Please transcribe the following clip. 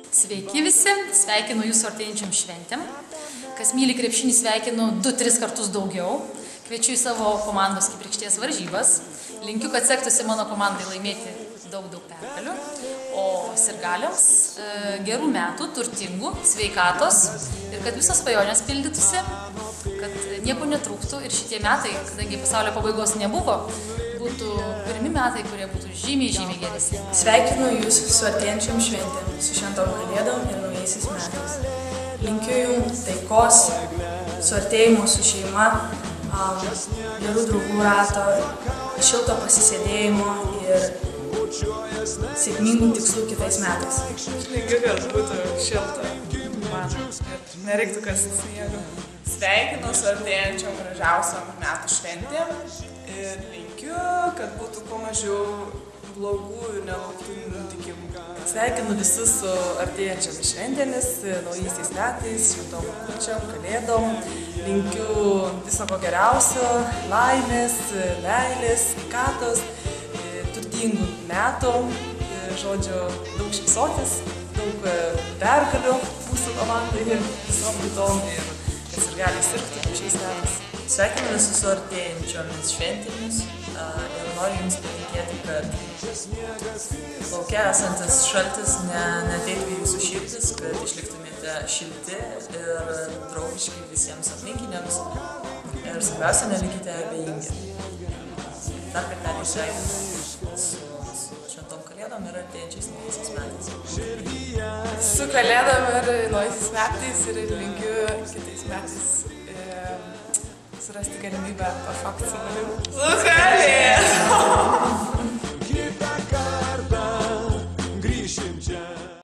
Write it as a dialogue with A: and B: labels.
A: Sveiki visi, sveikinu jūsų artėjančiam šventėm. Kas myli krepšinį, sveikinu 2-3 kartus daugiau. Kviečiu į savo komandos kibirkšties varžybas. Linkiu, kad sektųsi mano komandai laimėti daug pergalių. O sirgaliams gerų metų, turtingų, sveikatos ir kad visos svajonės pildytųsi, kad nieko netrūktų ir šitie metai, kadangi pasaulio pabaigos nebuvo, būtų pirmi metai, kurie būtų žymiai geresni.
B: Sveikinu jūs su artėjančiam šventėm, su šventom kalėdom ir naujaisiais metais. Linkiu jums taikos, suartėjimo su šeima, gerų draugų rato, šilto pasisėdėjimo ir sėkmingų tikslų kitais metais.
C: Linkiu, kad būtų šilta man ir nereiktų kasti sniego. Sveikinu su artėjančiam gražiausiam metų šventėm ir linkiu, kad būtų kuo mažiau blogų ir nelauktų nutikimų.
D: Sveikinu visus su artėjančiamis šventėmis, naujaisiais metais, šventom kūčiom, kalėdom. Linkiu viso ko geriausio, laimės, meilės, sveikatos, turtingų metų, žodžiu, daug šypsotis, daug pergalių mūsų komandai ir visom kitom. Ir kad sirgaliai sirgtų šiais metais.
B: Sveikinu visus su artėjančiomis šventėmis ir noriu jums palinkėti, kad lauke esantis šaltis neateitų į jūsų širdis, kad išliktumėte šilti ir draugiški visiems aplinkiniams ir svarbiausia, nelikite abejingi. Dar kartelį sveikinu su šventom kalėdom ir artėjančiais naujaisiais metais.
C: Su kalėdom ir naujaisiais metais ir linkiu kitais metais surasti galimybę pašokti su manim.